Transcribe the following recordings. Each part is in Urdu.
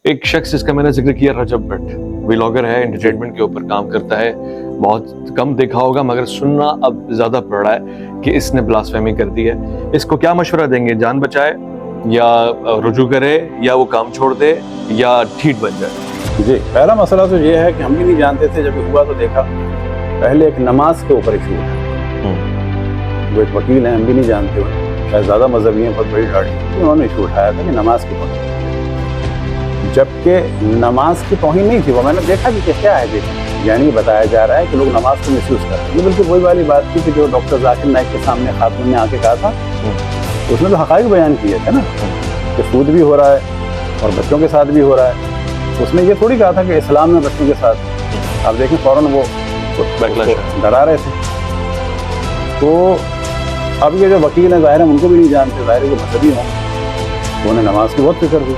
ایک شخص جس کا میں نے ذکر کیا، رجب بٹ، ولاگر ہے، انٹرٹینمنٹ کے اوپر کام کرتا ہے، بہت کم دیکھا ہوگا مگر سننا اب زیادہ پڑ رہا ہے کہ اس نے بلاسفیمی کر دی ہے. اس کو کیا مشورہ دیں گے؟ جان بچائے یا رجوع کرے یا وہ کام چھوڑ دے یا ٹھیٹ بن جائے؟ جی، پہلا مسئلہ تو یہ ہے کہ ہم بھی نہیں جانتے تھے، جب ہوا تو دیکھا پہلے ایک نماز کے اوپر ایشو اٹھا. وہ ایک وکیل ہیں، ہم بھی نہیں جانتے، شاید زیادہ مذہبی ہیں، بہت بڑی داڑھی، انہوں نے ایشو اٹھایا تھا کہ نماز کی توہین، جبکہ نماز کی توہین نہیں تھی وہ. میں نے دیکھا کہ کیا ہے، یعنی بتایا جا رہا ہے کہ لوگ نماز کو مس یوز کر رہے ہیں. یہ بالکل وہی والی بات تھی کہ جو ڈاکٹر ذاکر نائک کے سامنے خاتون نے آ کے کہا تھا، اس نے تو حقائق بیان کیے تھے نا کہ سود بھی ہو رہا ہے اور بچوں کے ساتھ بھی ہو رہا ہے. اس نے یہ تھوڑی کہا تھا کہ اسلام میں بچوں کے ساتھ. آپ دیکھیں فوراً وہ ڈرا رہے تھے. تو اب یہ جو وکیل ہیں، ظاہر ہے ان کو بھی نہیں جانتے، ظاہر ہے جو مذہبی ہوں انہوں نے نماز کی بہت فکر ہوئی.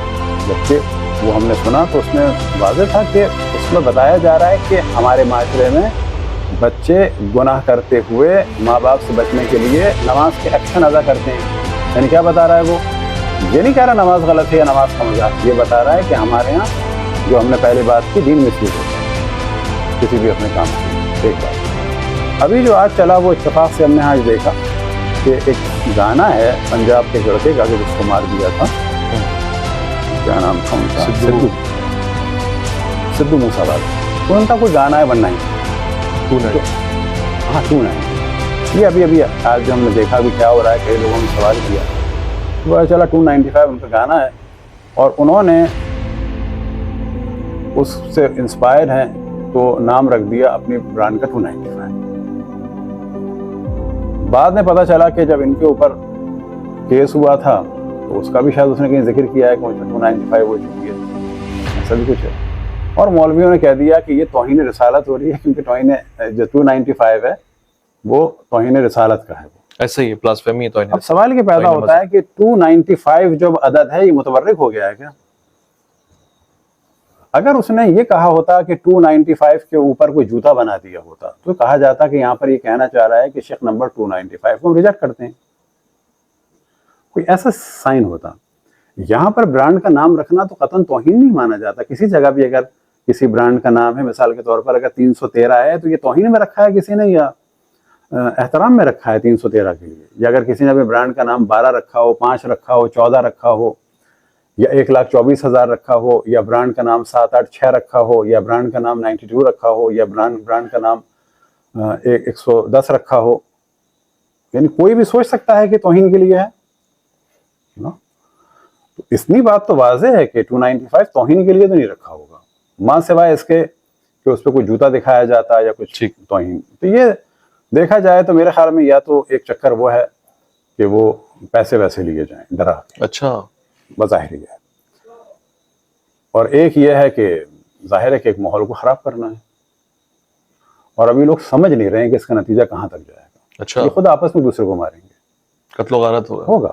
جبکہ وہ ہم نے سنا تو اس میں واضح تھا کہ اس میں بتایا جا رہا ہے کہ ہمارے معاشرے میں بچے گناہ کرتے ہوئے ماں باپ سے بچنے کے لیے نماز کے ایکشن ادا کرتے ہیں. یعنی کیا بتا رہا ہے وہ؟ یہ نہیں کہہ رہا نماز غلط ہے یا نماز کا مذاق، یہ بتا رہا ہے کہ ہمارے ہاں جو ہم نے پہلے بات کی، دین مس یوز ہوتا ہے کسی بھی اپنے کام سے. ایک بات ابھی جو آج چلا، وہ اتفاق سے ہم نے آج دیکھا کہ ایک گانا ہے پنجاب کے لڑکے کا جو اس کو مار دیا تھا، کیا نام تھا ان کا، سدھو موسیٰ والا. تو ان کا کوئی گانا ہے 19 ہاں 29. یہ ابھی آج جو ہم نے دیکھا بھی کیا ہو رہا ہے، کئی لوگوں نے سوال کیا، پتا چلا 295 ان کا گانا ہے اور انہوں نے اس سے انسپائر ہیں تو نام رکھ دیا اپنی برانڈ کا 295. بعد میں پتہ چلا کہ جب ان کے اوپر کیس ہوا تھا تو اس کا بھی شاید اس نے کہیں ذکر کیا ہے کہ 295 ہو چکی ہے، ایسا بھی کچھ ہے. اور مولویوں نے کہہ دیا کہ یہ توہین رسالت ہو رہی ہے، کیونکہ توہین جو 295 ہے وہ توہین رسالت کا ہے. ایسا ہی بلاسفیمی توہین. اب سوال یہ پیدا ہوتا ہے کہ 295 جو عدد ہے یہ متبرک ہو گیا ہے کیا؟ اگر اس نے یہ کہا ہوتا کہ 295 کے اوپر کوئی جوتا بنا دیا ہوتا تو کہا جاتا کہ یہاں پر یہ کہنا چاہ رہا ہے کہ شیخ نمبر 295 کو ہم ریجیکٹ کرتے ہیں، کوئی ایسا سائن ہوتا. یہاں پر برانڈ کا نام رکھنا تو قطعاً توہین نہیں مانا جاتا. کسی جگہ بھی اگر کسی برانڈ کا نام ہے، مثال کے طور پر اگر 313 ہے تو یہ توہین میں رکھا ہے کسی نے یا احترام میں رکھا ہے 313 کے لیے؟ یا اگر کسی نے بھی برانڈ کا نام 12 رکھا ہو، 5 رکھا ہو، 14 رکھا ہو، یا 1,24,000 رکھا ہو، یا برانڈ کا نام 786 رکھا ہو، یا برانڈ کا نام 92 رکھا ہو، یا برانڈ کا نام 110 رکھا ہو، یعنی کوئی بھی سوچ سکتا ہے کہ توہین کے لیے ہے. تو اتنی بات تو واضح ہے کہ 295 توہین کے لیے تو نہیں رکھا ہوگا، ماں سوائے اس کے کہ اس پہ کوئی جوتا دکھایا جاتا یا کچھ توہین. تو یہ دیکھا جائے تو میرے خیال میں یا تو ایک چکر وہ ہے کہ وہ پیسے ویسے لیے جائیں ڈرا. اچھا، بظاہر ہی ہے. اور ایک یہ ہے کہ ظاہر ہے کہ ایک ماحول کو خراب کرنا ہے، اور ابھی لوگ سمجھ نہیں رہے ہیں کہ اس کا نتیجہ کہاں تک جائے گا. اچھا، یہ خود آپس میں دوسرے کو ماریں گے، قتل و غارت ہوگا.